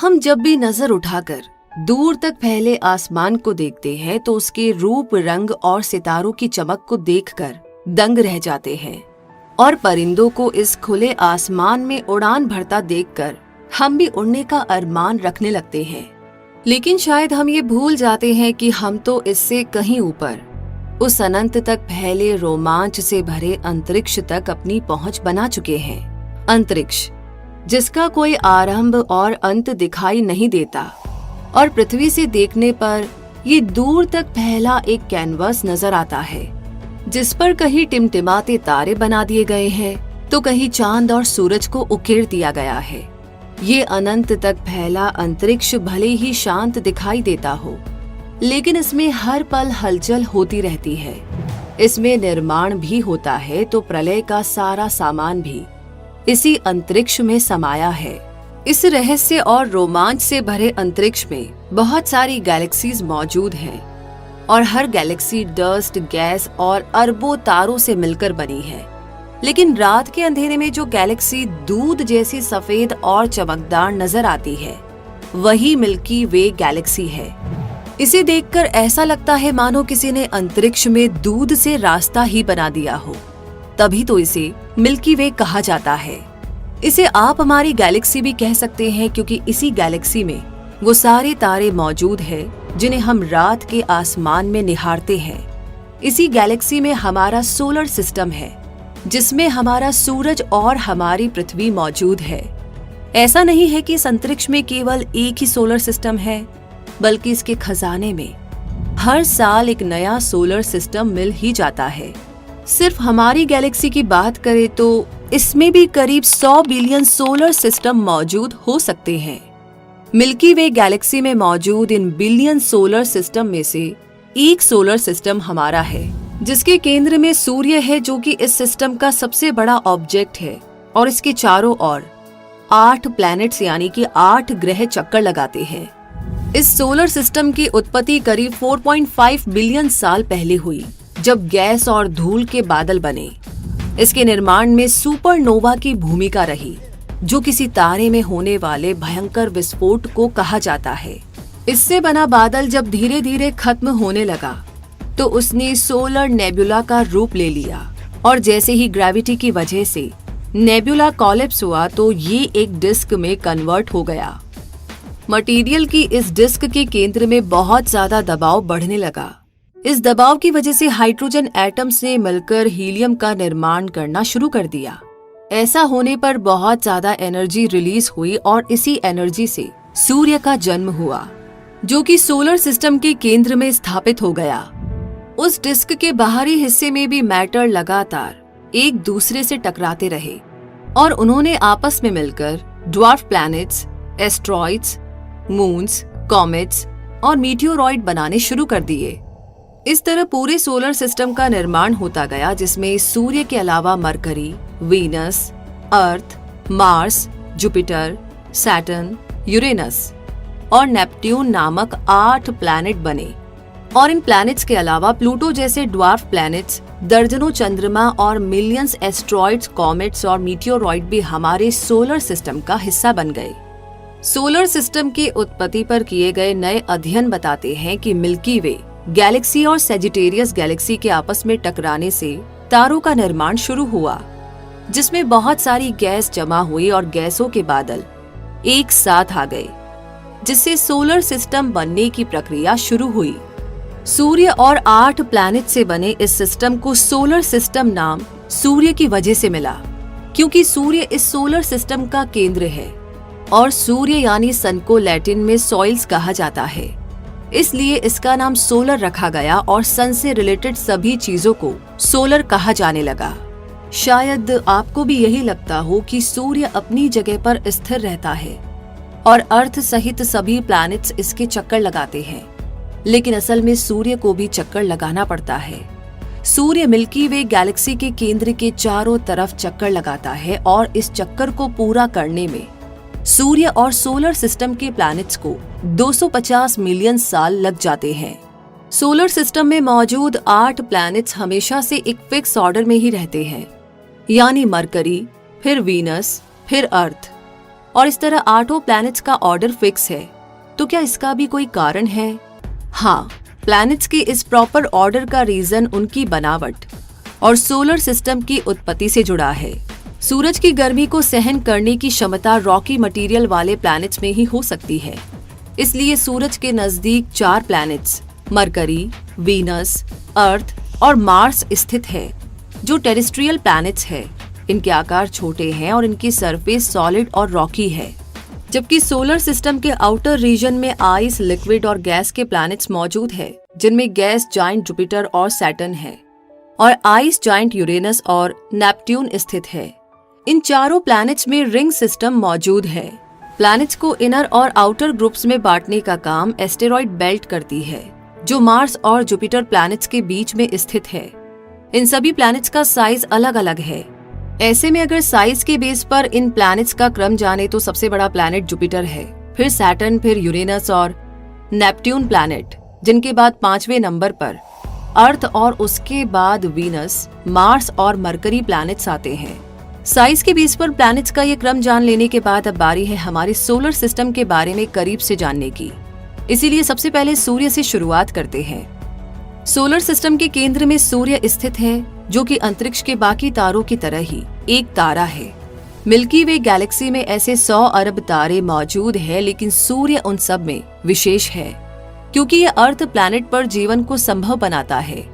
हम जब भी नजर उठाकर दूर तक फैले आसमान को देखते हैं तो उसके रूप, रंग और सितारों की चमक को देखकर दंग रह जाते हैं और परिंदों को इस खुले आसमान में उड़ान भरता देखकर हम भी उड़ने का अरमान रखने लगते हैं। लेकिन शायद हम ये भूल जाते हैं कि हम तो इससे कहीं ऊपर उस अनंत तक फैले रोमांच से भरे अंतरिक्ष तक अपनी पहुंच बना चुके हैं। अंतरिक्ष जिसका कोई आरंभ और अंत दिखाई नहीं देता और पृथ्वी से देखने पर ये दूर तक फैला एक कैनवस नजर आता है, जिस पर कहीं टिमटिमाते तारे बना दिए गए हैं तो कहीं चांद और सूरज को उकेर दिया गया है। ये अनंत तक फैला अंतरिक्ष भले ही शांत दिखाई देता हो, लेकिन इसमें हर पल हलचल होती रहती है। इसमें निर्माण भी होता है तो प्रलय का सारा सामान भी इसी अंतरिक्ष में समाया है। इस रहस्य और रोमांच से भरे अंतरिक्ष में बहुत सारी गैलेक्सीज मौजूद हैं और हर गैलेक्सी डस्ट, गैस और अरबों तारों से मिलकर बनी है। लेकिन रात के अंधेरे में जो गैलेक्सी दूध जैसी सफेद और चमकदार नजर आती है, वही मिल्की वे गैलेक्सी है। इसे देखकर ऐसा लगता है मानो किसी ने अंतरिक्ष में दूध से रास्ता ही बना दिया हो, तभी तो इसे मिल्की वे कहा जाता है। इसे आप हमारी गैलेक्सी भी कह सकते हैं, क्योंकि इसी गैलेक्सी में वो सारे तारे मौजूद हैं जिन्हें हम रात के आसमान में निहारते हैं। इसी गैलेक्सी में हमारा सोलर सिस्टम है, जिसमें हमारा सूरज और हमारी पृथ्वी मौजूद है। ऐसा नहीं है कि इस अंतरिक्ष में केवल एक ही सोलर सिस्टम है, बल्कि इसके खजाने में हर साल एक नया सोलर सिस्टम मिल ही जाता है। सिर्फ हमारी गैलेक्सी की बात करें तो इसमें भी करीब 100 बिलियन सोलर सिस्टम मौजूद हो सकते हैं। मिल्की वे गैलेक्सी में मौजूद इन बिलियन सोलर सिस्टम में से एक सोलर सिस्टम हमारा है, जिसके केंद्र में सूर्य है, जो कि इस सिस्टम का सबसे बड़ा ऑब्जेक्ट है और इसके चारों ओर 8 प्लैनेट्स यानी कि 8 ग्रह चक्कर लगाते हैं। इस सोलर सिस्टम की उत्पत्ति करीब 4.5 बिलियन साल पहले हुई, जब गैस और धूल के बादल बने। इसके निर्माण में सुपरनोवा की भूमिका रही, जो किसी तारे में होने वाले भयंकर विस्फोट को कहा जाता है। इससे बना बादल जब धीरे धीरे खत्म होने लगा तो उसने सोलर नेबुला का रूप ले लिया, और जैसे ही ग्रेविटी की वजह से नेबुला कोलैप्स हुआ तो ये एक डिस्क में कन्वर्ट हो गया। मटेरियल की इस डिस्क के केंद्र में बहुत ज्यादा दबाव बढ़ने लगा। इस दबाव की वजह से हाइड्रोजन एटम्स ने मिलकर हीलियम का निर्माण करना शुरू कर दिया। ऐसा होने पर बहुत ज्यादा एनर्जी रिलीज हुई और इसी एनर्जी से सूर्य का जन्म हुआ, जो कि सोलर सिस्टम के केंद्र में स्थापित हो गया। उस डिस्क के बाहरी हिस्से में भी मैटर लगातार एक दूसरे से टकराते रहे और उन्होंने आपस में मिलकर dwarf planets, asteroids, moons, comets और मीटियोरॉइड बनाने शुरू कर दिए। इस तरह पूरे सोलर सिस्टम का निर्माण होता गया, जिसमें सूर्य के अलावा मरकरी, वीनस, अर्थ, मार्स, जुपिटर, सैटर्न, यूरेनस और नेपट्यून नामक 8 प्लैनेट बने। और इन प्लैनेट्स के अलावा प्लूटो जैसे ड्वार्फ प्लैनेट्स, दर्जनों चंद्रमा और मिलियंस एस्ट्रॉइड्स, कॉमेट्स और मीटियोरॉइड भी हमारे सोलर सिस्टम का हिस्सा बन गए। सोलर सिस्टम की उत्पत्ति पर किए गए नए अध्ययन बताते हैं कि मिल्की वे गैलेक्सी और सेजिटेरियस गैलेक्सी के आपस में टकराने से तारों का निर्माण शुरू हुआ, जिसमें बहुत सारी गैस जमा हुई और गैसों के बादल एक साथ आ गए, जिससे सोलर सिस्टम बनने की प्रक्रिया शुरू हुई। सूर्य और 8 प्लैनेट से बने इस सिस्टम को सोलर सिस्टम नाम सूर्य की वजह से मिला, क्योंकि सूर्य इस सोलर सिस्टम का केंद्र है और सूर्य यानी सन को लैटिन में सोइल्स कहा जाता है। इसलिए इसका नाम सोलर रखा गया और सन से रिलेटेड सभी चीजों को सोलर कहा जाने लगा। शायद आपको भी यही लगता हो कि सूर्य अपनी जगह पर स्थिर रहता है और अर्थ सहित सभी प्लैनेट्स इसके चक्कर लगाते हैं, लेकिन असल में सूर्य को भी चक्कर लगाना पड़ता है। सूर्य मिल्की वे गैलेक्सी के केंद्र के चारों तरफ चक्कर लगाता है और इस चक्कर को पूरा करने में सूर्य और सोलर सिस्टम के प्लैनेट्स को 250 मिलियन साल लग जाते हैं। सोलर सिस्टम में मौजूद 8 प्लैनेट्स हमेशा से एक फिक्स ऑर्डर में ही रहते हैं, यानी मरकरी, फिर वीनस, फिर अर्थ। और इस तरह 8 प्लैनेट्स का ऑर्डर फिक्स है। तो क्या इसका भी कोई कारण है? हाँ, प्लैनेट्स के इस प्रॉपर ऑर्डर का रीजन उनकी बनावट और सोलर सिस्टम की उत्पत्ति से जुड़ा है। सूरज की गर्मी को सहन करने की क्षमता रॉकी मटेरियल वाले प्लैनेट्स में ही हो सकती है। इसलिए सूरज के नजदीक 4 प्लैनेट्स मरकरी, वीनस, अर्थ और मार्स स्थित है, जो टेरेस्ट्रियल प्लैनेट्स है। इनके आकार छोटे हैं और इनकी सरफेस सॉलिड और रॉकी है। जबकि सोलर सिस्टम के आउटर रीजन में आइस, लिक्विड और गैस के प्लैनेट्स मौजूद है, जिनमें गैस जाइंट जुपिटर और सैटर्न है और आइस जाइंट यूरेनस और नेपट्यून स्थित है। इन चारों प्लैनेट्स में रिंग सिस्टम मौजूद है। प्लैनेट्स को इनर और आउटर ग्रुप्स में बांटने का काम एस्टेरॉइड बेल्ट करती है, जो मार्स और जुपिटर प्लैनेट्स के बीच में स्थित है। इन सभी प्लैनेट्स का साइज अलग अलग है। ऐसे में अगर साइज के बेस पर इन प्लैनेट्स का क्रम जाने तो सबसे बड़ा प्लैनेट जुपिटर है, फिर सैटर्न, फिर यूरेनस और नेपट्यून प्लैनेट, जिनके बाद 5वें नंबर पर अर्थ और उसके बाद वीनस, मार्स और मरकरी प्लैनेट्स आते हैं। साइज के बेस पर प्लैनेट्स का ये क्रम जान लेने के बाद अब बारी है हमारे सोलर सिस्टम के बारे में करीब से जानने की। इसीलिए सबसे पहले सूर्य से शुरुआत करते हैं। सोलर सिस्टम के केंद्र में सूर्य स्थित है, जो कि अंतरिक्ष के बाकी तारों की तरह ही एक तारा है। मिल्की वे गैलेक्सी में ऐसे 100 अरब तारे मौजूद हैं, लेकिन सूर्य उन सब में विशेष है, क्योंकि ये अर्थ प्लैनेट पर जीवन को संभव बनाता है।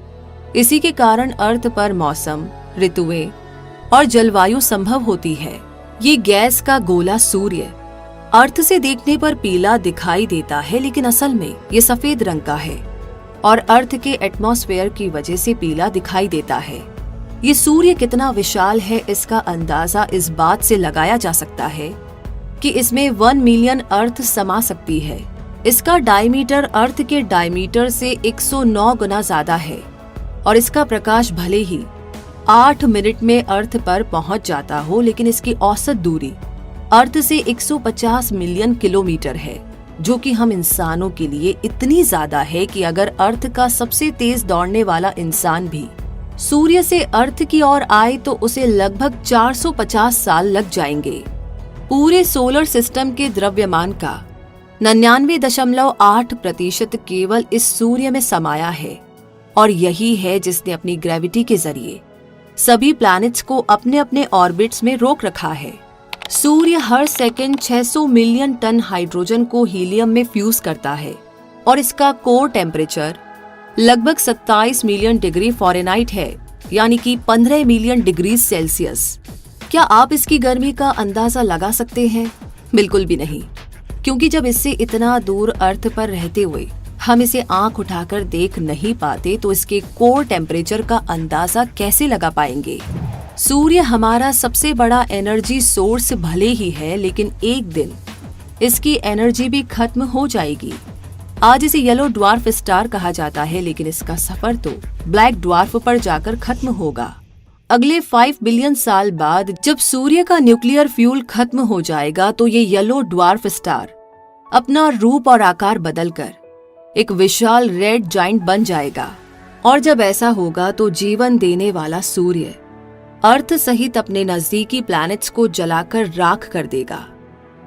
इसी के कारण अर्थ पर मौसम, ऋतुएं और जलवायु संभव होती है। ये गैस का गोला सूर्य अर्थ से देखने पर पीला दिखाई देता है, लेकिन असल में ये सफेद रंग का है और अर्थ के एटमॉस्फेयर की वजह से पीला दिखाई देता है। ये सूर्य कितना विशाल है, इसका अंदाजा इस बात से लगाया जा सकता है कि इसमें 1 मिलियन अर्थ समा सकती है। इसका डायमीटर अर्थ के डायमीटर से 109 गुना ज्यादा है और इसका प्रकाश भले ही 8 मिनट में अर्थ पर पहुंच जाता हो, लेकिन इसकी औसत दूरी अर्थ से 150 मिलियन किलोमीटर है, जो कि हम इंसानों के लिए इतनी ज्यादा है कि अगर अर्थ का सबसे तेज दौड़ने वाला इंसान भी सूर्य से अर्थ की ओर आए तो उसे लगभग 450 साल लग जाएंगे। पूरे सोलर सिस्टम के द्रव्यमान का 99.8% केवल इस सूर्य में समाया है और यही है जिसने अपनी ग्रेविटी के जरिए सभी प्लैनेट्स को अपने अपने ऑर्बिट्स में रोक रखा है। सूर्य हर सेकंड 600 मिलियन टन हाइड्रोजन को हीलियम में फ्यूज करता है और इसका कोर टेम्परेचर लगभग 27 मिलियन डिग्री फ़ारेनहाइट है, यानी कि 15 मिलियन डिग्री सेल्सियस। क्या आप इसकी गर्मी का अंदाजा लगा सकते हैं? बिल्कुल भी नहीं, क्योंकि जब इससे इतना दूर अर्थ पर रहते हुए हम इसे आंख उठाकर देख नहीं पाते तो इसके कोर टेम्परेचर का अंदाजा कैसे लगा पाएंगे? सूर्य हमारा सबसे बड़ा एनर्जी सोर्स भले ही है, लेकिन एक दिन इसकी एनर्जी भी खत्म हो जाएगी। आज इसे येलो ड्वार्फ स्टार कहा जाता है, लेकिन इसका सफर तो ब्लैक ड्वार्फ पर जाकर खत्म होगा। अगले 5 बिलियन साल बाद जब सूर्य का न्यूक्लियर फ्यूल खत्म हो जाएगा तो ये येलो ड्वार्फ स्टार अपना रूप और आकार बदलकर एक विशाल रेड जाइंट बन जाएगा। और जब ऐसा होगा तो जीवन देने वाला सूर्य अर्थ सहित अपने नजदीकी प्लैनेट्स को जलाकर राख कर देगा।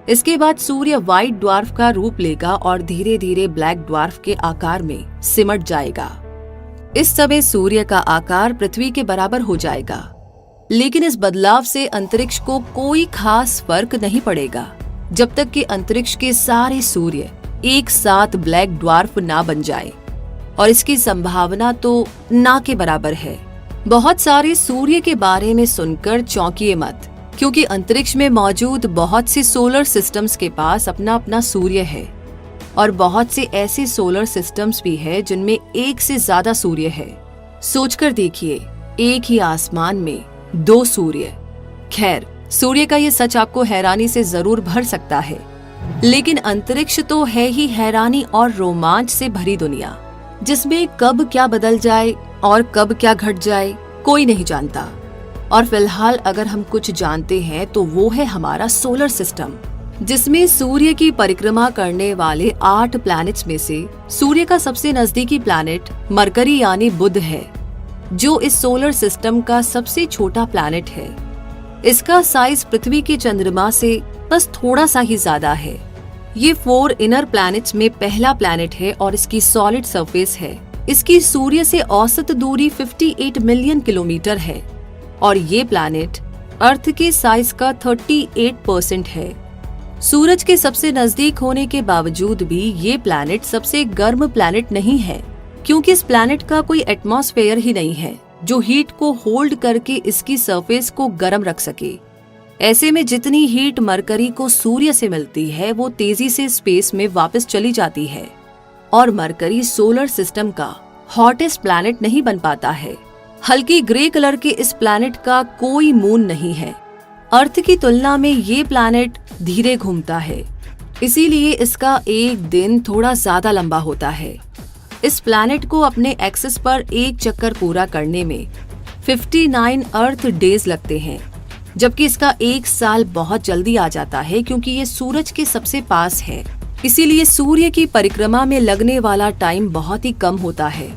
इसके बाद सूर्य व्हाइट ड्वार्फ का रूप लेगा और धीरे धीरे ब्लैक ड्वार्फ के आकार में सिमट जाएगा। इस समय सूर्य का आकार पृथ्वी के बराबर हो जाएगा, लेकिन इस बदलाव से अंतरिक्ष को कोई खास फर्क नहीं पड़ेगा जब तक कि अंतरिक्ष के सारे सूर्य एक साथ ब्लैक ड्वार्फ ना बन जाए, और इसकी संभावना तो ना के बराबर है। बहुत सारे सूर्य के बारे में सुनकर चौंकिए मत, क्योंकि अंतरिक्ष में मौजूद बहुत से सोलर सिस्टम्स के पास अपना अपना सूर्य है और बहुत से ऐसे सोलर सिस्टम्स भी है जिनमें एक से ज्यादा सूर्य है। सोचकर देखिए, एक ही आसमान में 2 सूर्य। खैर, सूर्य का ये सच आपको हैरानी से जरूर भर सकता है, लेकिन अंतरिक्ष तो है ही हैरानी और रोमांच से भरी दुनिया, जिसमें कब क्या बदल जाए और कब क्या घट जाए कोई नहीं जानता। और फिलहाल अगर हम कुछ जानते हैं तो वो है हमारा सोलर सिस्टम, जिसमें सूर्य की परिक्रमा करने वाले 8 प्लैनेट्स में से सूर्य का सबसे नजदीकी प्लैनेट मरकरी यानी बुध है, जो इस सोलर सिस्टम का सबसे छोटा प्लैनेट है। इसका साइज पृथ्वी के चंद्रमा से बस थोड़ा सा ही ज्यादा है। ये 4 इनर प्लैनेट्स में पहला प्लैनेट है और इसकी सॉलिड सरफेस है। इसकी सूर्य से औसत दूरी 58 मिलियन किलोमीटर है और ये प्लैनेट अर्थ के साइज का 38% है। सूरज के सबसे नजदीक होने के बावजूद भी ये प्लैनेट सबसे गर्म प्लैनेट नहीं है, क्योंकि इस प्लैनेट का कोई एटमॉस्फेयर ही नहीं है जो हीट को होल्ड करके इसकी सरफेस को गर्म रख सके। ऐसे में जितनी हीट मरकरी को सूर्य से मिलती है वो तेजी से स्पेस में वापस चली जाती है और मरकरी सोलर सिस्टम का हॉटेस्ट प्लैनेट नहीं बन पाता है। हल्की ग्रे कलर के इस प्लैनेट का कोई मून नहीं है। अर्थ की तुलना में ये प्लैनेट धीरे घूमता है, इसीलिए इसका एक दिन थोड़ा ज्यादा लंबा होता है। इस प्लैनेट को अपने एक्सिस पर एक चक्कर पूरा करने में 59 अर्थ डेज लगते हैं, जबकि इसका एक साल बहुत जल्दी आ जाता है क्योंकि ये सूरज के सबसे पास है। इसीलिए सूर्य की परिक्रमा में लगने वाला टाइम बहुत ही कम होता है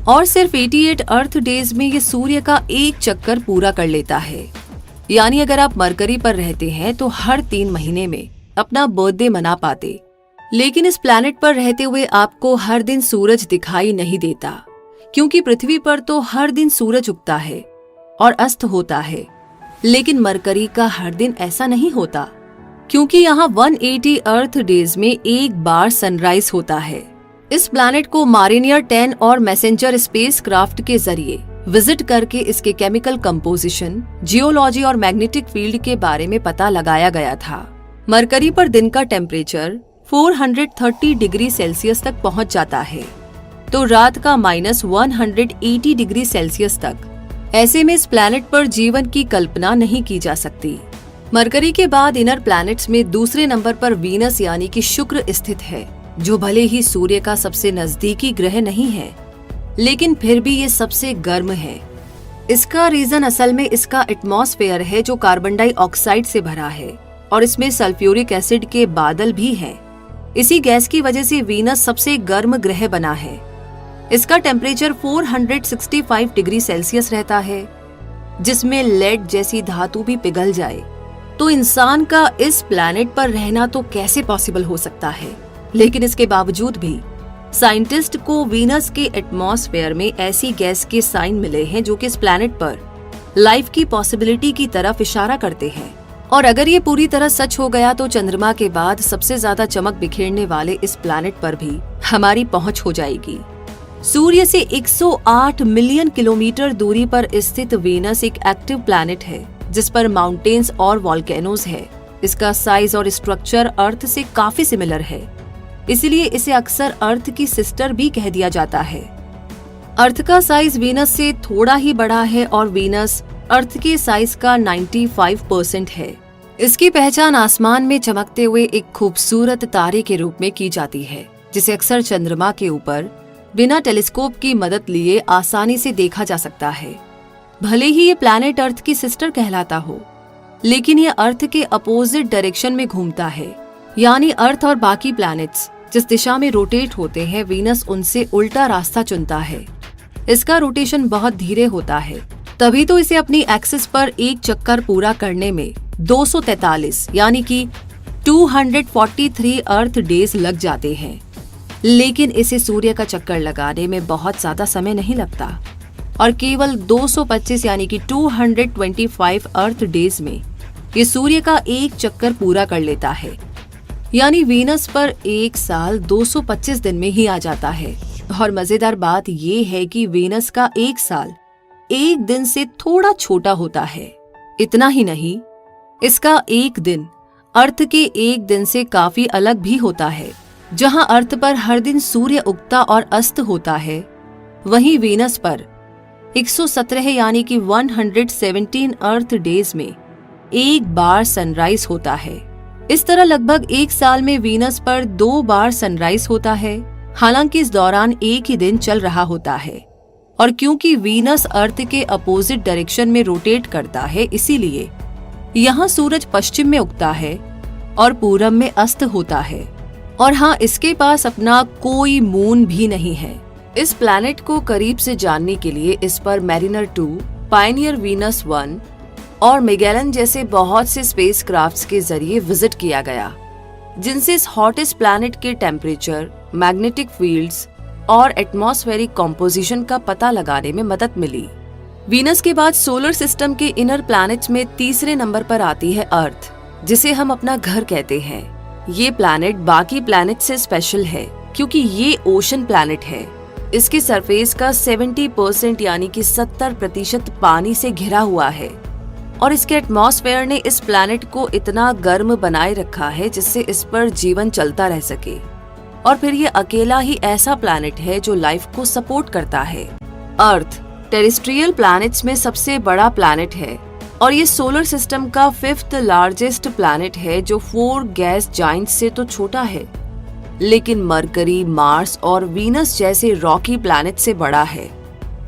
और सिर्फ 88 अर्थ डेज में ये सूर्य का एक चक्कर पूरा कर लेता है। यानी अगर आप मरकरी पर रहते हैं तो हर 3 महीने में अपना बर्थडे मना पाते, लेकिन इस प्लैनेट पर रहते हुए आपको हर दिन सूरज दिखाई नहीं देता, क्योंकि पृथ्वी पर तो हर दिन सूरज उगता है और अस्त होता है, लेकिन मरकरी का हर दिन ऐसा नहीं होता, क्योंकि यहाँ 180 अर्थ डेज में एक बार सनराइज होता है। इस प्लैनेट को मारिनियर 10 और मैसेंजर स्पेसक्राफ्ट के जरिए विजिट करके इसके केमिकल कंपोजिशन, जियोलॉजी और मैग्नेटिक फील्ड के बारे में पता लगाया गया था। मरकरी पर दिन का टेम्परेचर 430 डिग्री सेल्सियस तक पहुंच जाता है, तो रात का -180 डिग्री सेल्सियस तक। ऐसे में इस प्लैनेट पर जीवन की कल्पना नहीं की जा सकती। मरकरी के बाद इनर प्लैनेट्स में दूसरे नंबर पर वीनस यानी कि शुक्र स्थित है, जो भले ही सूर्य का सबसे नजदीकी ग्रह नहीं है, लेकिन फिर भी ये सबसे गर्म है। इसका रीजन असल में इसका एटमॉस्फेयर है जो कार्बन डाइऑक्साइड से भरा है और इसमें सल्फ्यूरिक एसिड के बादल भी हैं। इसी गैस की वजह से वीनस सबसे गर्म ग्रह बना है। इसका टेम्परेचर 465 डिग्री सेल्सियस रहता है, जिसमें लेड जैसी धातु भी पिघल जाए तो इंसान का इस प्लैनेट पर रहना तो कैसे पॉसिबल हो सकता है। लेकिन इसके बावजूद भी साइंटिस्ट को वीनस के एटमॉस्फेयर में ऐसी गैस के साइन मिले हैं जो कि इस प्लैनेट पर लाइफ की पॉसिबिलिटी की तरफ इशारा करते हैं। और अगर ये पूरी तरह सच हो गया तो चंद्रमा के बाद सबसे ज्यादा चमक बिखेरने वाले इस प्लैनेट पर भी हमारी पहुंच हो जाएगी। सूर्य से 108 मिलियन किलोमीटर दूरी पर स्थित वीनस एक एक्टिव प्लैनेट है, जिस पर माउंटेन्स और वॉल्केनोज है। इसका साइज और स्ट्रक्चर अर्थ से काफी सिमिलर है, इसलिए इसे अक्सर अर्थ की सिस्टर भी कह दिया जाता है। अर्थ का साइज वीनस से थोड़ा ही बड़ा है और वीनस अर्थ के साइज का 95% है। इसकी पहचान आसमान में चमकते हुए एक खूबसूरत तारे के रूप में की जाती है, जिसे अक्सर चंद्रमा के ऊपर बिना टेलीस्कोप की मदद लिए आसानी से देखा जा सकता है। भले ही ये प्लैनेट अर्थ की सिस्टर कहलाता हो, लेकिन ये अर्थ के अपोजिट डायरेक्शन में घूमता है। यानी अर्थ और बाकी प्लैनेट्स जिस दिशा में रोटेट होते हैं, वीनस उनसे उल्टा रास्ता चुनता है। इसका रोटेशन बहुत धीरे होता है, तभी तो इसे अपनी एक्सिस पर एक चक्कर पूरा करने में 243 यानी कि 243 अर्थ डेज लग जाते हैं। लेकिन इसे सूर्य का चक्कर लगाने में बहुत ज्यादा समय नहीं लगता और केवल 225 यानी कि 225 अर्थ डेज में ये सूर्य का एक चक्कर पूरा कर लेता है। यानी वीनस पर एक साल 225 दिन में ही आ जाता है। और मजेदार बात ये है कि वीनस का एक साल एक दिन से थोड़ा छोटा होता है। इतना ही नहीं, इसका एक दिन अर्थ के एक दिन से काफी अलग भी होता है। जहां अर्थ पर हर दिन सूर्य उगता और अस्त होता है, वहीं वीनस पर 117 यानी कि 117 अर्थ डेज में एक बार सनराइज होता है। इस तरह लगभग एक साल में वीनस पर 2 बार सनराइज होता है। हालांकि इस दौरान एक ही दिन चल रहा होता है और क्योंकि वीनस अर्थ के अपोजिट डायरेक्शन में रोटेट करता है, इसीलिए यहाँ सूरज पश्चिम में उगता है और पूरब में अस्त होता है। और हाँ, इसके पास अपना कोई मून भी नहीं है। इस प्लैनेट को करीब से जानने के लिए इस पर मैरिनर 2, पायनियर वीनस 1 और मैगेलन जैसे बहुत से स्पेसक्राफ्ट्स के जरिए विजिट किया गया, जिनसे इस हॉटेस्ट प्लैनेट के टेम्परेचर, मैग्नेटिक फील्ड्स और एटमॉस्फेरिक कॉम्पोजिशन का पता लगाने में मदद मिली। वीनस के बाद सोलर सिस्टम के इनर प्लैनेट्स में तीसरे नंबर पर आती है अर्थ, जिसे हम अपना घर कहते हैं। ये प्लैनेट बाकी प्लैनेट से स्पेशल है क्योंकि ये ओशन प्लैनेट है। इसके सरफेस का 70% यानी कि 70% पानी से घिरा हुआ है और इसके एटमॉस्फेयर ने इस प्लैनेट को इतना गर्म बनाए रखा है जिससे इस पर जीवन चलता रह सके। और फिर ये अकेला ही ऐसा प्लैनेट है जो लाइफ को सपोर्ट करता है। अर्थ टेरेस्ट्रियल प्लैनेट्स में सबसे बड़ा प्लैनेट है और ये सोलर सिस्टम का 5th लार्जेस्ट प्लैनेट है, जो 4 गैस जाइंट्स से तो छोटा है लेकिन मरकरी, मार्स और वीनस जैसे रॉकी प्लैनेट से बड़ा है।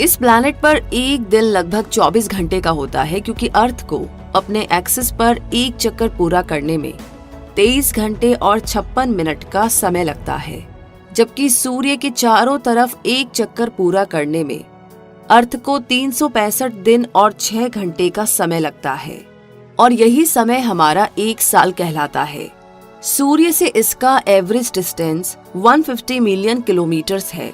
इस प्लैनेट पर एक दिन लगभग 24 घंटे का होता है क्योंकि अर्थ को अपने एक्सिस पर एक चक्कर पूरा करने में 23 घंटे और 56 मिनट का समय लगता है, जबकि सूर्य के चारों तरफ एक चक्कर पूरा करने में अर्थ को 365 दिन और 6 घंटे का समय लगता है और यही समय हमारा एक साल कहलाता है। सूर्य से इसका एवरेज डिस्टेंस 150 मिलियन किलोमीटर्स है।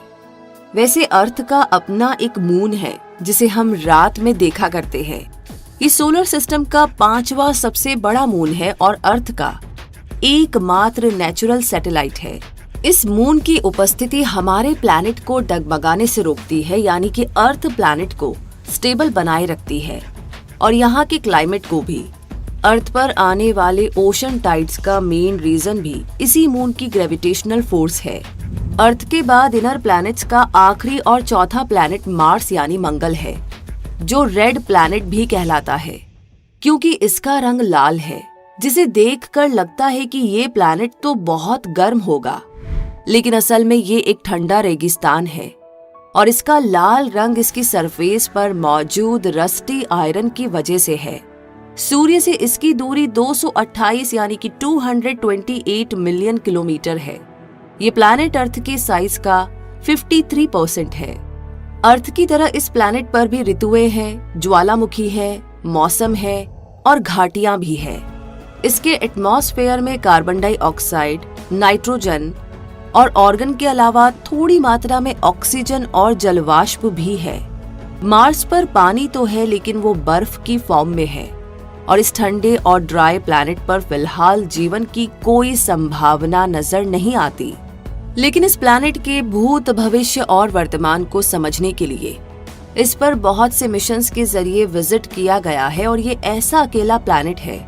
वैसे अर्थ का अपना एक मून है जिसे हम रात में देखा करते हैं। ये सोलर सिस्टम का 5वां सबसे बड़ा मून है और अर्थ का एकमात्र नेचुरल सैटेलाइट है। इस मून की उपस्थिति हमारे प्लैनेट को डगमगाने से रोकती है, यानी कि अर्थ प्लैनेट को स्टेबल बनाए रखती है और यहाँ के क्लाइमेट को भी। अर्थ पर आने वाले ओशन टाइड्स का मेन रीजन भी इसी मून की ग्रेविटेशनल फोर्स है। अर्थ के बाद इनर प्लैनेट्स का आखिरी और चौथा प्लैनेट मार्स यानी मंगल है, जो रेड प्लैनेट भी कहलाता है क्योंकि इसका रंग लाल है, जिसे देखकर लगता है कि ये प्लैनेट तो बहुत गर्म होगा, लेकिन असल में ये एक ठंडा रेगिस्तान है और इसका लाल रंग इसकी सरफेस पर मौजूद रस्टी आयरन की वजह से है। सूर्य से इसकी दूरी 228 यानी कि 228 मिलियन किलोमीटर है। ये प्लैनेट अर्थ के साइज का 53% है। अर्थ की तरह इस प्लैनेट पर भी ऋतुएं हैं, ज्वालामुखी है, मौसम है और घाटियां भी है। इसके एटमॉस्फेयर में कार्बन डाइऑक्साइड, नाइट्रोजन और ऑर्गन के अलावा थोड़ी मात्रा में ऑक्सीजन और जलवाष्प भी है। मार्स पर पानी तो है लेकिन वो बर्फ की फॉर्म में है और इस ठंडे और ड्राई प्लैनेट पर फिलहाल जीवन की कोई संभावना नजर नहीं आती। लेकिन इस प्लैनेट के भूत, भविष्य और वर्तमान को समझने के लिए इस पर बहुत से मिशंस के जरिए विजिट किया गया है और ये ऐसा अकेला प्लैनेट है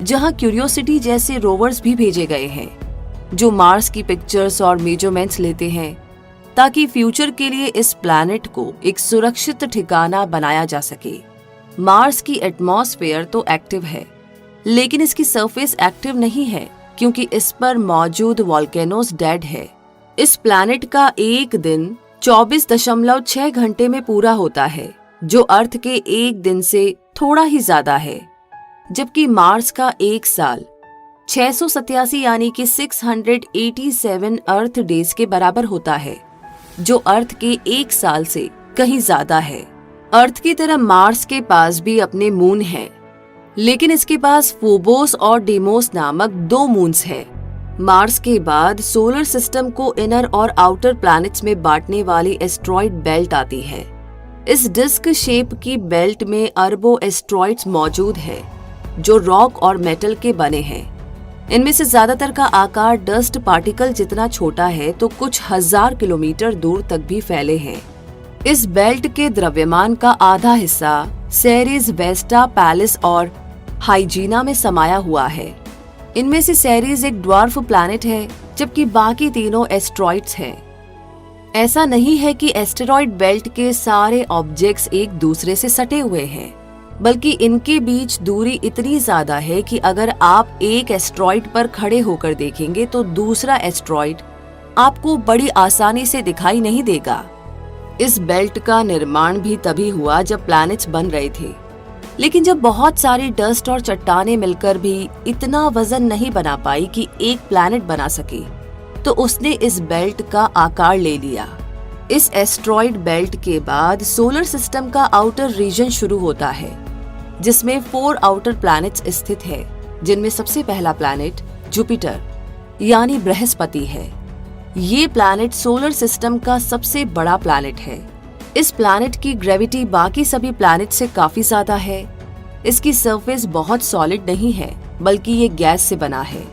जहां क्यूरियोसिटी जैसे रोवर्स भी भेजे गए हैं जो मार्स की पिक्चर्स और मेजरमेंट्स लेते हैं ताकि फ्यूचर के लिए इस प्लैनेट को एक सुरक्षित ठिकाना बनाया जा सके। मार्स की एटमॉस्फेयर तो एक्टिव है लेकिन इसकी सरफेस एक्टिव नहीं है क्योंकि इस पर मौजूद वॉल्केनोस डेड है। इस प्लैनेट का एक दिन 24.6 घंटे में पूरा होता है, जो अर्थ के एक दिन से थोड़ा ही ज्यादा है, जबकि मार्स का एक साल 687 यानी कि 687 अर्थ डेज के बराबर होता है, जो अर्थ के एक साल से कहीं ज्यादा है। अर्थ की तरह मार्स के पास भी अपने मून हैं, लेकिन इसके पास फोबोस और डेमोस नामक 2 मून्स हैं। मार्स के बाद सोलर सिस्टम को इनर और आउटर प्लैनेट्स में बांटने वाली एस्ट्रॉइड बेल्ट आती है। इस डिस्क शेप की बेल्ट में अरबों एस्ट्रॉइड्स मौजूद है जो रॉक और मेटल के बने हैं। इनमें से ज्यादातर का आकार डस्ट पार्टिकल जितना छोटा है तो कुछ 1000 किलोमीटर दूर तक भी फैले हैं। इस बेल्ट के द्रव्यमान का आधा हिस्सा सेरिस, वेस्टा, पैलिस और हाइजीना में समाया हुआ है। इनमें से सेरिस एक ड्वार्फ प्लैनेट है जबकि बाकी तीनों एस्ट्रॉइड्स हैं। ऐसा नहीं है कि एस्टेरॉइड बेल्ट के सारे ऑब्जेक्ट्स एक दूसरे से सटे हुए हैं, बल्कि इनके बीच दूरी इतनी ज्यादा है कि अगर आप एक एस्ट्रॉइड पर खड़े होकर देखेंगे तो दूसरा एस्ट्रॉइड आपको बड़ी आसानी से दिखाई नहीं देगा। इस बेल्ट का निर्माण भी तभी हुआ जब प्लैनेट्स बन रहे थे, लेकिन जब बहुत सारी डस्ट और चट्टानें मिलकर भी इतना वजन नहीं बना पाई कि एक प्लैनेट बना सके, तो उसने इस बेल्ट का आकार ले लिया। इस एस्ट्रॉइड बेल्ट के बाद सोलर सिस्टम का आउटर रीजन शुरू होता है। जिसमें 4 आउटर प्लैनेट्स स्थित है, जिनमें सबसे पहला प्लैनेट जुपिटर यानी बृहस्पति है। ये प्लैनेट सोलर सिस्टम का सबसे बड़ा प्लैनेट है। इस प्लैनेट की ग्रेविटी बाकी सभी प्लैनेट से काफी ज्यादा है। इसकी सरफेस बहुत सॉलिड नहीं है, बल्कि ये गैस से बना है,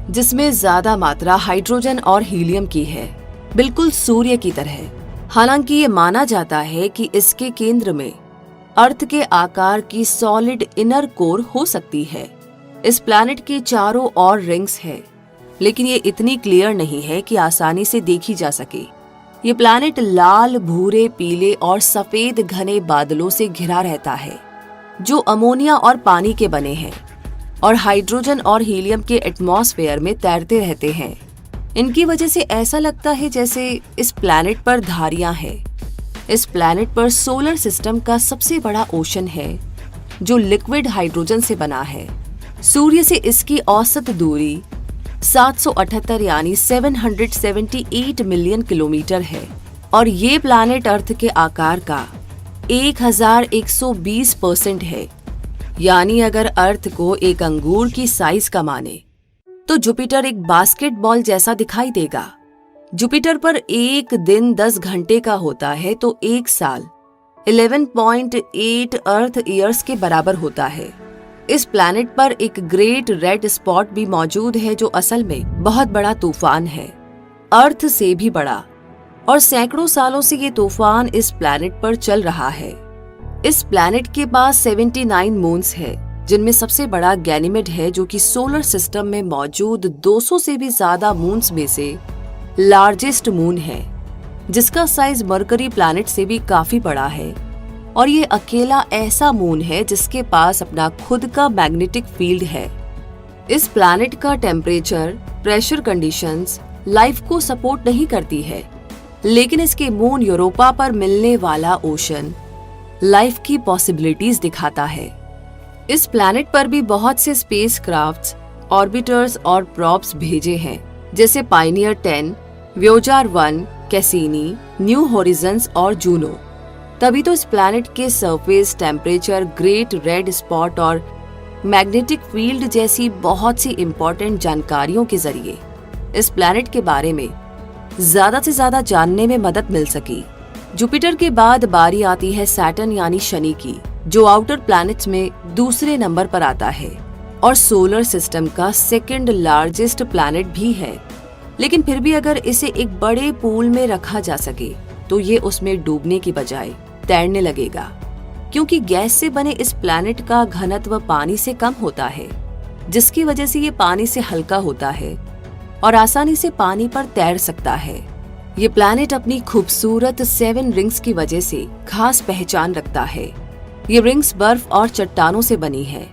जिसमें ज्यादा मात्रा हाइड्रोजन और हीलियम की है, बिल्कुल सूर्य की तरह। हालांकि ये माना जाता है कि इसके केंद्र में अर्थ के आकार की सॉलिड इनर कोर हो सकती है। इस प्लैनेट के चारों ओर रिंग्स है, लेकिन ये इतनी क्लियर नहीं है कि आसानी से देखी जा सके। ये प्लैनेट लाल, भूरे, पीले और सफेद घने बादलों से घिरा रहता है, जो अमोनिया और पानी के बने हैं और हाइड्रोजन और हीलियम के एटमॉस्फेयर में तैरते रहते हैं। इनकी वजह से ऐसा लगता है जैसे इस प्लैनेट पर धारियां हैं। इस प्लैनेट पर सोलर सिस्टम का सबसे बड़ा ओशन है, जो लिक्विड हाइड्रोजन से बना है। सूर्य से इसकी औसत दूरी 778 यानी 778 मिलियन किलोमीटर है और ये प्लैनेट अर्थ के आकार का 1120% है। यानी अगर अर्थ को एक अंगूर की साइज का माने तो जुपिटर एक बास्केटबॉल जैसा दिखाई देगा। जुपिटर पर एक दिन 10 घंटे का होता है तो एक साल 11.8 अर्थ ईयर्स के बराबर होता है। इस प्लैनेट पर एक ग्रेट रेड स्पॉट भी मौजूद है, जो असल में बहुत बड़ा तूफान है, अर्थ से भी बड़ा, और सैकड़ों सालों से ये तूफान इस प्लैनेट पर चल रहा है। इस प्लैनेट के पास 79 मून्स है, जिनमें सबसे बड़ा गैनीमेड है, जो कि सोलर सिस्टम में मौजूद 200 से भी ज्यादा मून्स में से लार्जेस्ट मून है, जिसका साइज मरकरी प्लैनेट से भी काफी बड़ा है। और ये अकेला ऐसा मून है जिसके पास अपना खुद का मैग्नेटिक फील्ड है। इस प्लैनेट का टेम्परेचर, प्रेशर कंडीशंस लाइफ को सपोर्ट नहीं करती है, लेकिन इसके मून यूरोपा पर मिलने वाला ओशन लाइफ की पॉसिबिलिटीज दिखाता है। इस प्लैनेट पर भी बहुत से स्पेस क्राफ्ट्स, ऑर्बिटर्स और प्रॉप्स भेजे हैं, जैसे पायनियर 10, व्योजार 1, कैसीनी, न्यू होरिजन्स और जूनो। तभी तो इस प्लैनेट के surface, temperature, great red spot और मैग्नेटिक फील्ड जैसी बहुत सी इंपॉर्टेंट जानकारियों के जरिए इस प्लैनेट के बारे में ज्यादा से ज्यादा जानने में मदद मिल सकी। जुपिटर के बाद बारी आती है सैटर्न यानी शनि की, जो आउटर प्लैनेट्स में दूसरे नंबर पर आता है और सोलर सिस्टम का सेकंड लार्जेस्ट प्लैनेट भी है। लेकिन फिर भी अगर इसे एक बड़े पूल में रखा जा सके तो ये उसमें डूबने की बजाय तैरने लगेगा, क्योंकि गैस से बने इस प्लैनेट का घनत्व पानी से कम होता है, जिसकी वजह से ये पानी से हल्का होता है और आसानी से पानी पर तैर सकता है। ये प्लैनेट अपनी खूबसूरत 7 रिंग्स की वजह से खास पहचान रखता है। ये रिंग्स बर्फ और चट्टानों से बनी है।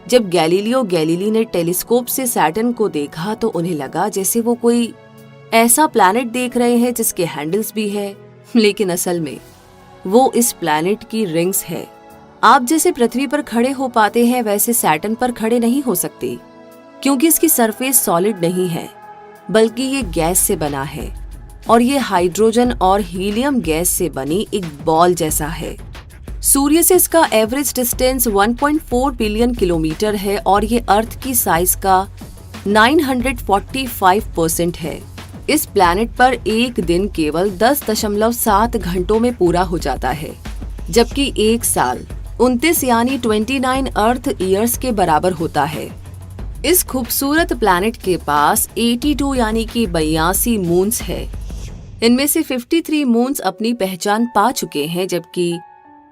जब गैलीलियो गैलीली ने टेलीस्कोप से सैटर्न को देखा तो उन्हें लगा जैसे वो कोई ऐसा प्लैनेट देख रहे हैं जिसके हैंडल्स भी है, लेकिन असल में वो इस प्लैनेट की रिंग्स है। आप जैसे पृथ्वी पर खड़े हो पाते हैं, वैसे सैटर्न पर खड़े नहीं हो सकते, क्योंकि इसकी सरफेस सॉलिड नहीं है, बल्कि ये गैस से बना है और ये हाइड्रोजन और हीलियम गैस से बनी एक बॉल जैसा है। सूर्य से इसका एवरेज डिस्टेंस 1.4 बिलियन किलोमीटर है और ये अर्थ की साइज का 945% है। इस प्लैनेट पर एक दिन केवल 10.7 घंटों में पूरा हो जाता है, जबकि एक साल 29 यानी 29 अर्थ ईयर्स के बराबर होता है। इस खूबसूरत प्लैनेट के पास 82 यानी कि 82 मून्स है। इनमें से 53 मून्स अपनी पहचान पा चुके हैं, जबकि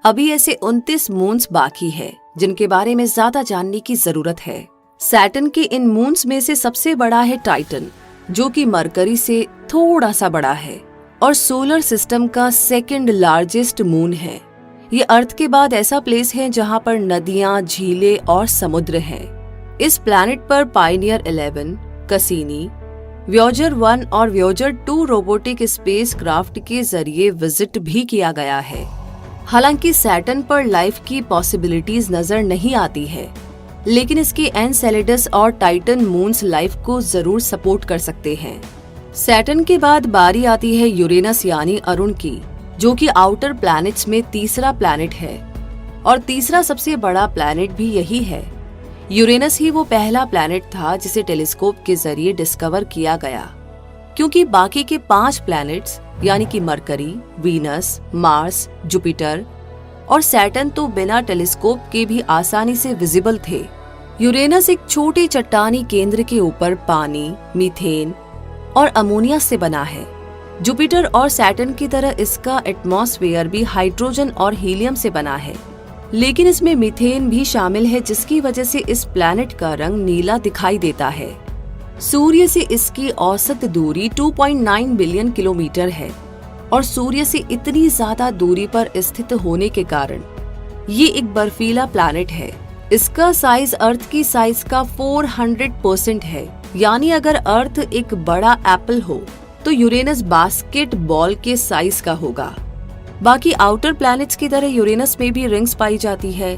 अभी ऐसे 29 मून्स बाकी है जिनके बारे में ज्यादा जानने की जरूरत है। सैटर्न के इन मून्स में से सबसे बड़ा है टाइटन, जो कि मरकरी से थोड़ा सा बड़ा है और सोलर सिस्टम का सेकंड लार्जेस्ट मून है। ये अर्थ के बाद ऐसा प्लेस है जहां पर नदियां, झीलें और समुद्र हैं। इस प्लैनेट पर पायनियर 11, कैसीनी, व्योजर 1 और व्योजर 2 रोबोटिक स्पेस क्राफ्ट के जरिए विजिट भी किया गया है। हालांकि सैटर्न पर लाइफ की पॉसिबिलिटीज नजर नहीं आती है, लेकिन इसके एनसेलेडस और टाइटन मून्स लाइफ को जरूर सपोर्ट कर सकते हैं। सैटर्न के बाद बारी आती है यूरेनस यानी अरुण की, जो कि आउटर प्लैनेट्स में तीसरा प्लैनेट है। और तीसरा सबसे बड़ा प्लैनेट भी यही है। यूरेनस ही वो पहला प्लैनेट था जिसे टेलीस्कोप के जरिए डिस्कवर किया गया, क्योंकि बाकी के 5 प्लैनेट्स यानी कि मरकरी, वीनस, मार्स, जुपिटर और सैटर्न तो बिना टेलीस्कोप के भी आसानी से विजिबल थे। यूरेनस एक छोटे चट्टानी केंद्र के ऊपर पानी, मीथेन और अमोनिया से बना है। जुपिटर और सैटर्न की तरह इसका एटमॉस्फेयर भी हाइड्रोजन और हीलियम से बना है, लेकिन इसमें मीथेन भी शामिल है, जिसकी वजह से इस प्लैनेट का रंग नीला दिखाई देता है। सूर्य से इसकी औसत दूरी 2.9 बिलियन किलोमीटर है और सूर्य से इतनी ज्यादा दूरी पर स्थित होने के कारण ये एक बर्फीला प्लैनेट है। इसका साइज अर्थ की साइज का 400% है, यानी अगर अर्थ एक बड़ा एप्पल हो तो यूरेनस बास्केटबॉल के साइज का होगा। बाकी आउटर प्लैनेट्स की तरह यूरेनस में भी रिंग्स पाई जाती है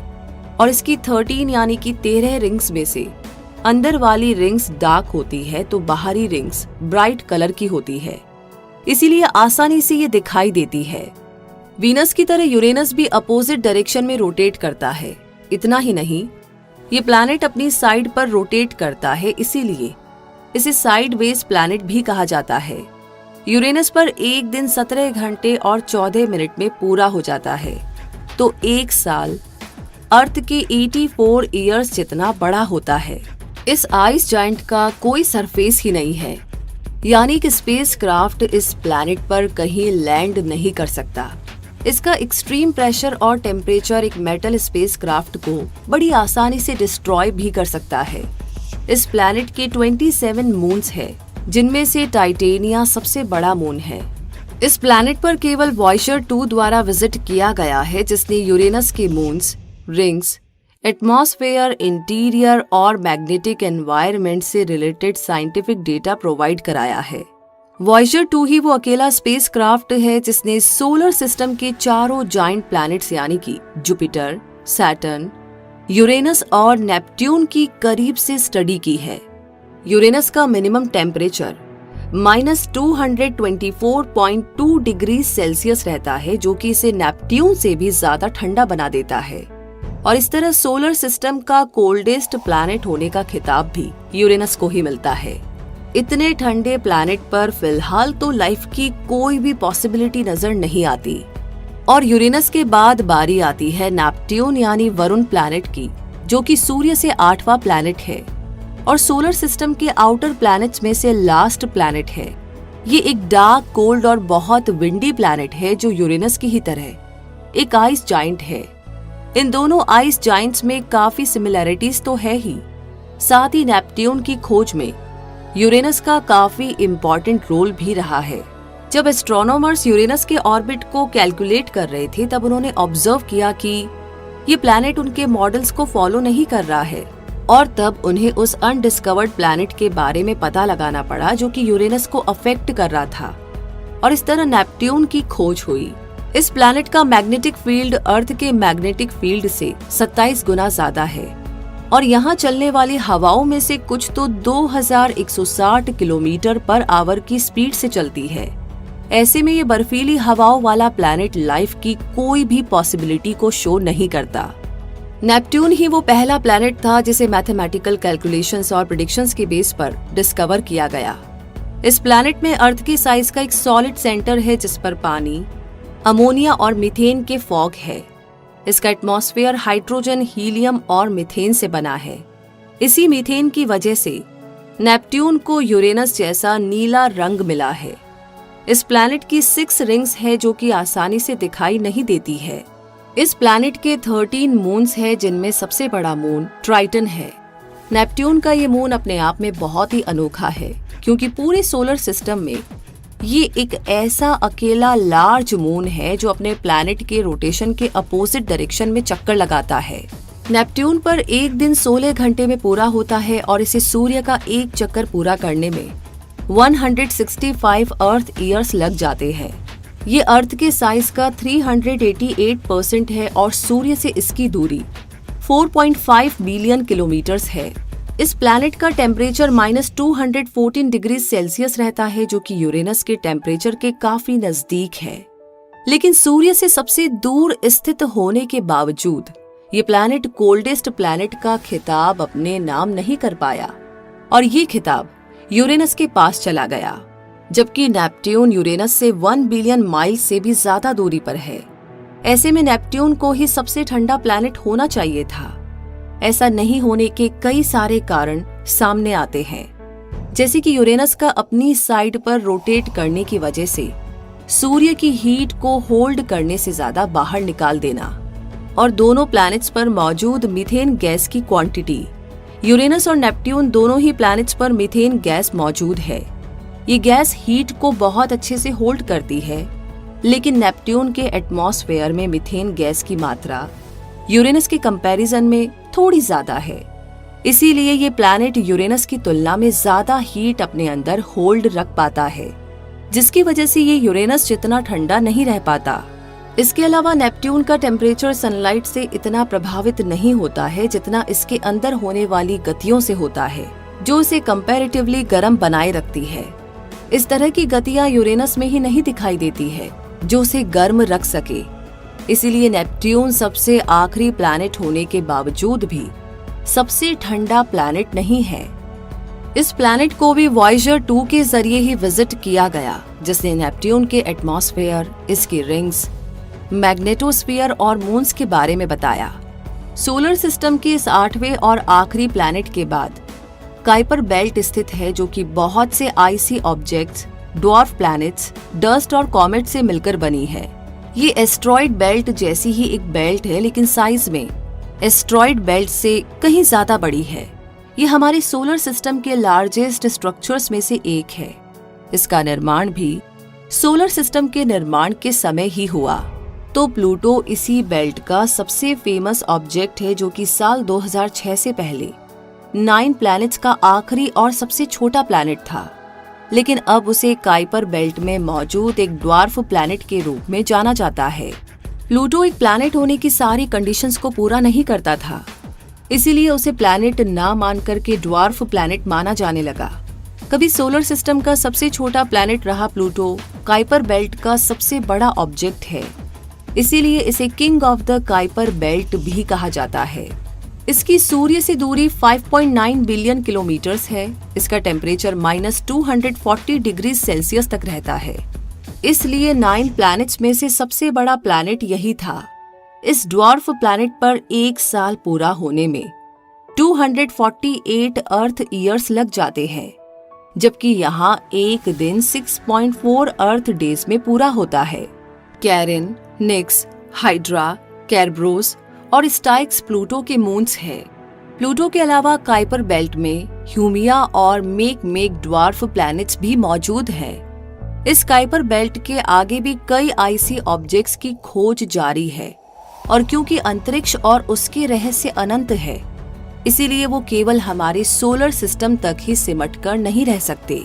और इसकी 13 यानी कि 13 रिंग्स में से अंदर वाली रिंग्स डार्क होती है तो बाहरी रिंग्स ब्राइट कलर की होती है, इसीलिए आसानी से ये दिखाई देती है। वीनस की तरह यूरेनस भी अपोजिट डायरेक्शन में रोटेट करता है। इतना ही नहीं, ये प्लैनेट अपनी साइड पर रोटेट करता है, इसीलिए इसे साइडवेज प्लैनेट भी कहा जाता है। यूरेनस पर एक दिन 17 घंटे और 14 मिनट में पूरा हो जाता है, तो एक साल अर्थ के 84 ईयर्स जितना बड़ा होता है। इस आइस जायंट का कोई सरफेस ही नहीं है, यानी कि स्पेसक्राफ्ट इस प्लैनेट पर कहीं लैंड नहीं कर सकता। इसका एक्सट्रीम प्रेशर और टेम्परेचर एक मेटल स्पेसक्राफ्ट को बड़ी आसानी से डिस्ट्रॉय भी कर सकता है। इस प्लैनेट के 27 मून्स है, जिनमें से टाइटेनिया सबसे बड़ा मून है। इस प्लैनेट पर केवल वॉयेजर 2 द्वारा विजिट किया गया है, जिसने यूरेनस के मून्स, रिंग्स, एटमॉस्फेयर, इंटीरियर और मैग्नेटिक एनवायरनमेंट से रिलेटेड साइंटिफिक डेटा प्रोवाइड कराया है। वॉयेजर 2 ही वो अकेला स्पेसक्राफ्ट है जिसने सोलर सिस्टम के चारों जायंट प्लैनेट्स यानी कि जुपिटर, सैटर्न, यूरेनस और नेपट्यून की करीब से स्टडी की है। यूरेनस का मिनिमम टेम्परेचर -224.2 डिग्री सेल्सियस रहता है, जो कि इसे नेपट्यून से भी ज्यादा ठंडा बना देता है, और इस तरह सोलर सिस्टम का कोल्डेस्ट प्लैनेट होने का खिताब भी यूरेनस को ही मिलता है। इतने ठंडे प्लैनेट पर फिलहाल तो लाइफ की कोई भी पॉसिबिलिटी नजर नहीं आती। और यूरेनस के बाद बारी आती है नेपट्यून यानी वरुण प्लैनेट की, जो कि सूर्य से 8वां प्लैनेट है और सोलर सिस्टम के आउटर प्लैनेट्स में से लास्ट प्लैनेट है। ये एक डार्क, कोल्ड और बहुत विंडी प्लैनेट है जो यूरेनस की ही तरह एक आइस जायंट है। इन दोनों आइस जायंट्स में काफी सिमिलैरिटीज तो है ही, साथ ही नेपट्यून की खोज में यूरेनस का काफी इम्पोर्टेंट रोल भी रहा है। जब एस्ट्रोनॉमर्स यूरेनस के ऑर्बिट को कैलकुलेट कर रहे थे, तब उन्होंने ऑब्जर्व किया कि ये प्लैनेट उनके मॉडल्स को फॉलो नहीं कर रहा है, और तब उन्हें उस अनडिस्कवर्ड प्लैनेट के बारे में पता लगाना पड़ा जो कि यूरेनस को अफेक्ट कर रहा था, और इस तरह नेपट्यून की खोज हुई। इस प्लैनेट का मैग्नेटिक फील्ड अर्थ के मैग्नेटिक फील्ड से 27 गुना ज्यादा है, और यहाँ चलने वाली हवाओं में से कुछ तो 2160 किलोमीटर पर आवर की स्पीड से चलती है। ऐसे में ये बर्फीली हवाओं वाला प्लैनेट लाइफ की कोई भी पॉसिबिलिटी को शो नहीं करता। नेपट्यून ही वो पहला प्लैनेट था जिसे मैथमेटिकल कैलकुलेशंस और प्रेडिक्शंस के बेस पर डिस्कवर किया गया। इस प्लैनेट में अर्थ की साइज का एक सॉलिड सेंटर है जिस पर पानी, अमोनिया और मीथेन के फॉग है। इसका एटमॉस्फेयर हाइड्रोजन, हीलियम और मीथेन से बना है। इसी मीथेन की वजह से नेपट्यून को यूरेनस जैसा नीला रंग मिला है। इस प्लैनेट की 6 रिंग्स है जो कि आसानी से दिखाई नहीं देती है। इस प्लैनेट के 13 मून्स है, जिनमें सबसे बड़ा मून ट्राइटन है। नेपट्यून का ये मून अपने आप में बहुत ही अनोखा है, क्योंकि पूरे सोलर सिस्टम में ये एक ऐसा अकेला लार्ज मून है जो अपने प्लैनेट के रोटेशन के अपोजिट डायरेक्शन में चक्कर लगाता है। नेपट्यून पर एक दिन 16 घंटे में पूरा होता है और इसे सूर्य का एक चक्कर पूरा करने में 165 अर्थ ईयर्स लग जाते हैं। ये अर्थ के साइज का 388% है और सूर्य से इसकी दूरी 4.5 बिलियन किलोमीटर्स है। इस प्लैनेट का टेम्परेचर -214 डिग्री सेल्सियस रहता है, जो कि यूरेनस के टेम्परेचर के काफी नजदीक है। लेकिन सूर्य से सबसे दूर स्थित होने के बावजूद ये प्लैनेट कोल्डेस्ट प्लैनेट का खिताब अपने नाम नहीं कर पाया और ये खिताब यूरेनस के पास चला गया, जबकि नेपट्यून यूरेनस से 1 बिलियन माइल से भी ज्यादा दूरी पर है। ऐसे में नेपट्यून को ही सबसे ठंडा प्लैनेट होना चाहिए था। ऐसा नहीं होने के कई सारे कारण सामने आते हैं, जैसे कि यूरेनस का अपनी साइड पर रोटेट करने की वजह से सूर्य की हीट को होल्ड करने से ज्यादा बाहर निकाल देना और दोनों प्लैनेट्स पर मौजूद मीथेन गैस की क्वांटिटी। यूरेनस और नेपट्यून दोनों ही प्लैनेट्स पर मीथेन गैस मौजूद है। ये गैस हीट को बहुत अच्छे से होल्ड करती है, लेकिन नेपट्यून के एटमॉस्फेयर में मीथेन गैस की मात्रा यूरेनस के कंपैरिजन में थोड़ी ज्यादा है। इसीलिए ये प्लैनेट यूरेनस की तुलना में ज्यादा हीट अपने अंदर होल्ड रख पाता है, जिसकी वजह से ये यूरेनस जितना ठंडा नहीं रह पाता। इसके अलावा नेपट्यून का टेम्परेचर सनलाइट से इतना प्रभावित नहीं होता है जितना इसके अंदर होने वाली गतियों से होता है, जो इसे कंपैरेटिवली गर्म बनाए रखती है। इस तरह की गतियां यूरेनस में ही नहीं दिखाई देती है जो उसे गर्म रख सके। इसीलिए नेपट्यून सबसे आखिरी प्लैनेट होने के बावजूद भी सबसे ठंडा प्लैनेट नहीं है। इस प्लैनेट को भी वॉयेजर 2 के जरिए ही विजिट किया गया, जिसने नेपट्यून के एटमॉस्फेयर, इसकी रिंग्स, मैग्नेटोस्फीयर और मून्स के बारे में बताया। सोलर सिस्टम के इस 8वें और आखिरी प्लैनेट के बाद काइपर बेल्ट स्थित है, जो कि बहुत से आइसी ऑब्जेक्ट्स, ड्वार्फ प्लैनेट्स, डस्ट और कॉमेट से मिलकर बनी है। ये एस्ट्रॉइड बेल्ट जैसी ही एक बेल्ट है, लेकिन साइज में एस्ट्रॉइड बेल्ट से कहीं ज्यादा बड़ी है। ये हमारे सोलर सिस्टम के लार्जेस्ट स्ट्रक्चर्स में से एक है। इसका निर्माण भी सोलर सिस्टम के निर्माण के समय ही हुआ। तो प्लूटो इसी बेल्ट का सबसे फेमस ऑब्जेक्ट है, जो कि साल 2006 से पहले 9 प्लैनेट्स का आखिरी और सबसे छोटा प्लैनेट था, लेकिन अब उसे काइपर बेल्ट में मौजूद एक ड्वार्फ प्लैनेट के रूप में जाना जाता है। प्लूटो एक प्लैनेट होने की सारी कंडीशंस को पूरा नहीं करता था, इसीलिए उसे प्लैनेट ना मानकर के ड्वार्फ प्लैनेट माना जाने लगा। कभी सोलर सिस्टम का सबसे छोटा प्लैनेट रहा प्लूटो काइपर बेल्ट का सबसे बड़ा ऑब्जेक्ट है, इसीलिए इसे king of the Kuiper belt भी कहा जाता है। इसकी सूर्य से दूरी 5.9 बिलियन किलोमीटर्स है। इसका टेम्परेचर -240 डिग्री सेल्सियस तक रहता है, इसलिए 9 प्लैनेट्स में से सबसे बड़ा प्लैनेट यही था। इस ड्वार्फ प्लैनेट पर एक साल पूरा होने में 248 अर्थ ईयर्स लग जाते हैं, जबकि यहाँ एक दिन 6.4 अर्थ डेज में पूरा होता है। कैरिन, निक्स, हाइड्रा, कैरब्रोस और स्टाइक्स प्लूटो के मून्स हैं। प्लूटो के अलावा काइपर बेल्ट में ह्यूमिया और मेक ड्वार्फ प्लैनेट्स भी मौजूद हैं। इस काइपर बेल्ट के आगे भी कई आइसी ऑब्जेक्ट्स की खोज जारी है, और क्योंकि अंतरिक्ष और उसके रहस्य अनंत है, इसीलिए वो केवल हमारे सोलर सिस्टम तक ही सिमट कर नहीं रह सकते।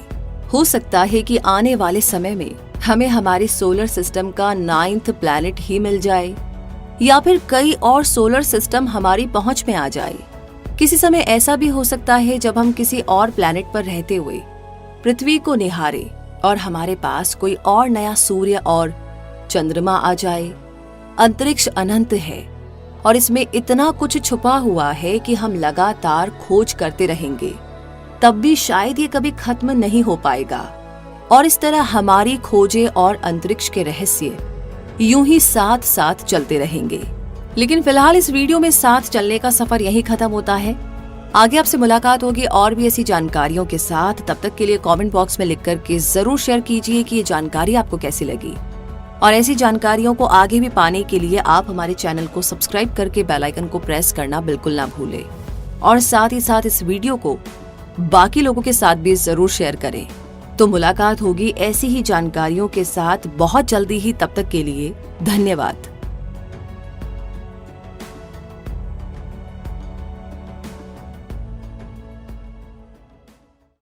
हो सकता है कि आने वाले समय में हमें हमारे सोलर सिस्टम का 9th प्लैनेट ही मिल जाए, या फिर कई और सोलर सिस्टम हमारी पहुंच में आ जाए। किसी समय ऐसा भी हो सकता है जब हम किसी और प्लैनेट पर रहते हुए पृथ्वी को निहारे और हमारे पास कोई और नया सूर्य और चंद्रमा आ जाए। अंतरिक्ष अनंत है और इसमें इतना कुछ छुपा हुआ है कि हम लगातार खोज करते रहेंगे, तब भी शायद ये कभी खत्म नहीं हो पाएगा। और इस तरह हमारी खोजें और अंतरिक्ष के रहस्य यूं ही साथ साथ चलते रहेंगे। लेकिन फिलहाल इस वीडियो में साथ चलने का सफर यही खत्म होता है। आगे आपसे मुलाकात होगी और भी ऐसी जानकारियों के साथ। तब तक के लिए कमेंट बॉक्स में लिख करके जरूर शेयर कीजिए कि ये जानकारी आपको कैसी लगी, और ऐसी जानकारियों को आगे भी पाने के लिए आप हमारे चैनल को सब्सक्राइब करके बेल आइकन को प्रेस करना बिल्कुल ना भूलें, और साथ ही साथ इस वीडियो को बाकी लोगों के साथ भी जरूर शेयर करें। तो मुलाकात होगी ऐसी ही जानकारियों के साथ बहुत जल्दी ही। तब तक के लिए धन्यवाद।